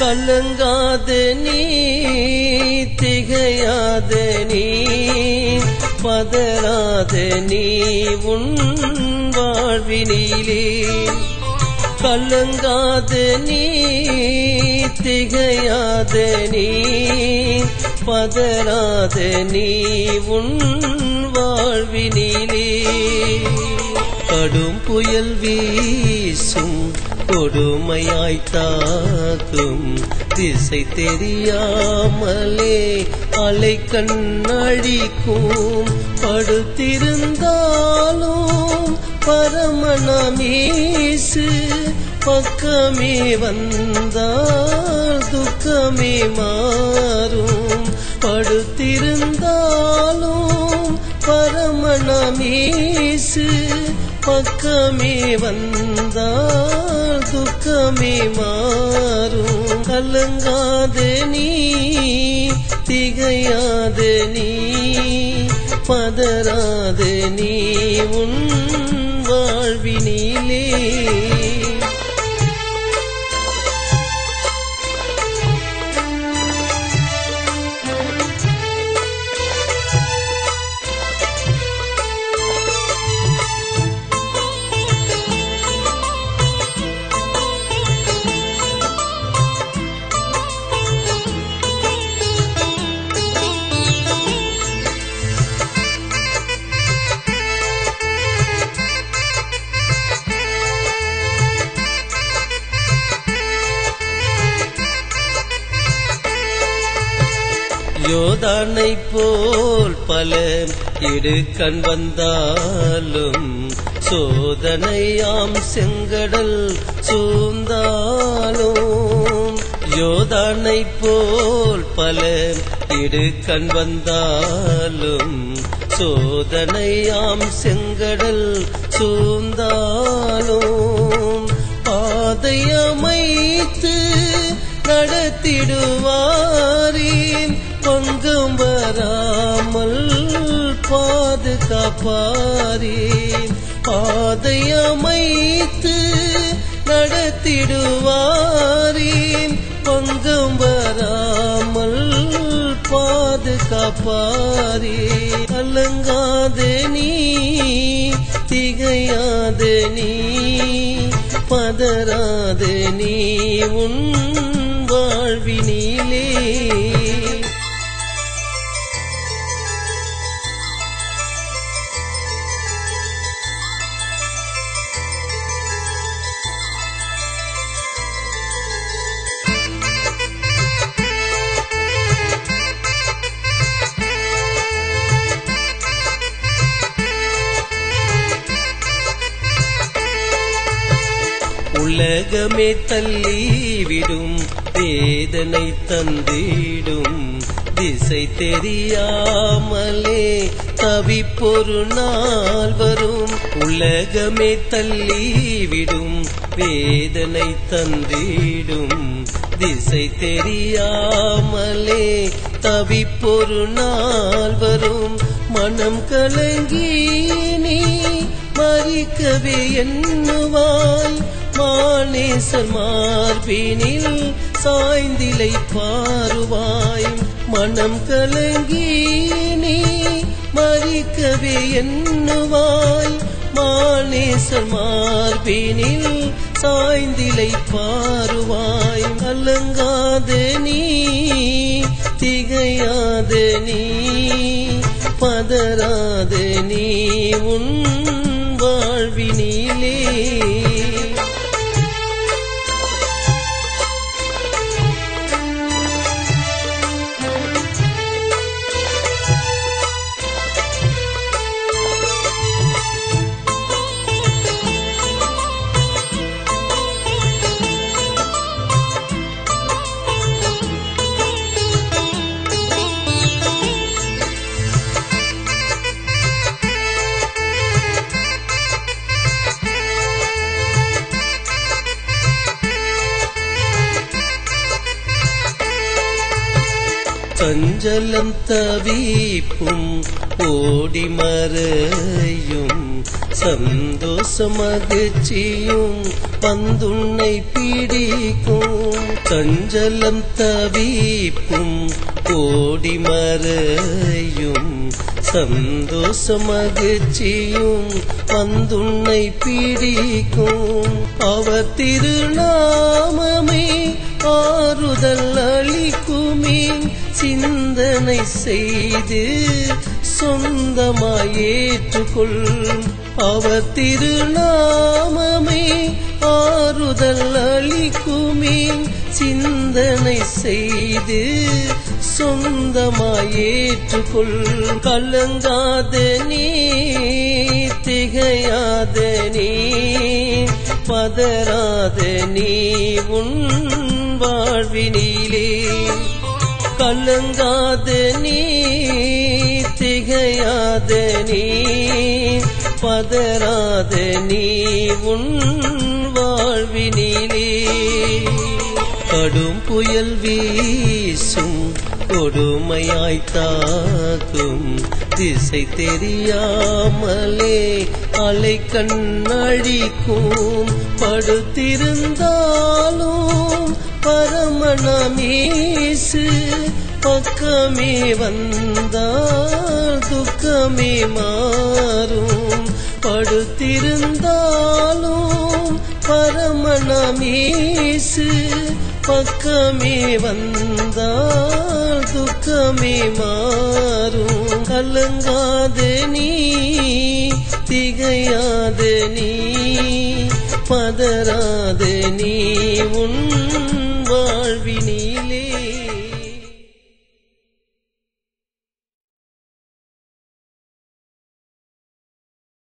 கலங்காத நீ திகையாத நீ பதறாத நீ உன் வாழ்வினிலே கலங்காத நீ திகையாத நீ பதறாத நீ உன் வாழ்வினிலே கடும் புயல் வீசும் கொடுமையாய் தாக்கும் திசை தெரியாமலே அலை கண்ணடிக்கும் படுத்திருந்தாலும் பரமனமேசு பக்கமே வந்தால் துக்கமே மாறும் படுத்திருந்தாலும் பரமனமேசு பக்கமே வந்தால் துக்கமே மாறும் கலங்காத நீ திகையாத நீ பதறாத நீ உன் வாழ்வினிலே யோதானை போல் பல இடுக்கண் வந்தாலும் சோதனையாம் செங்கடல் சூழ்ந்தாலும் யோதானை போல் பல இடுக்கண் வந்தாலும் சோதனையாம் செங்கடல் சூழ்ந்தாலும் பாதையமைத்து நடத்திடுவாரின் பங்கம் வராமல் பாதுகாப்பாரின் பாதையமைத்து நடத்திடுவாரின் பங்கம் வராமல் பாதுகாப்பாரே கலங்காத நீ திகையாத நீ பதறாத நீ உன் வாழ்வினிலே உலகமே தள்ளிவிடும் வேதனை தந்திடும் திசை தெரியாமலே தவிப்பொரு நாள் வரும் உலகமே தள்ளிவிடும் வேதனை தந்திடும் திசை தெரியாமலே தவிப்பொரு நாள் வரும் மனம் கலங்கி நீ மறிக்கவே எண்ணுவாய் மானேசர் மார்பினில் சாய்ந்திலை பாருவாய் மனம் கலங்கி நீ மறிக்கவே எண்ணுவாய் மானேசர் மார்பினில் சாய்ந்திலை பாருவாய் கலங்காத நீ திகையாத நீ பதறாத நீ உன் வாழ்வினிலே சஞ்சலம் தவிப்பும் ஓடி மறையும் சந்தோஷ மகிழ்ச்சியும் வந்துன்னை பிடிக்கும். சஞ்சலம் தவிப்பும் ஓடி மறையும். சந்தோஷ மகிழ்ச்சியும் வந்துன்னை பிடிக்கும். அவர் திருநாமமே ஆறுதல் அளிக்குமே. சிந்தனை செய்து சொந்தமாய் ஏற்றுக்கொள். அவர் திருநாமமே ஆறுதல் அளிக்குமே. சிந்தனை செய்து சொந்தமாய் ஏற்றுக்கொள். கலங்காத நீ, திகையாத நீ, பதறாத நீ உன் வாழ்வினிலே. கலங்காத நீ, திகையாத நீ, பதறாத நீ உன் வாழ்வினிலே. கடும் புயல் வீசும், கொடுமையாய் தாக்கும். திசை தெரியாமலே அலை கண்ணடிக்கும். படுத்திருந்தாலும் பரமனமேசு பக்கமே வந்தால் துக்கமே மாறும். படுத்திருந்தாலும் பரமனமேசு பக்கமே வந்தால் துக்கமே மாறும். கலங்காத நீ, திகையாத நீ, பதறாத நீ உன் வாழ்வினிலே.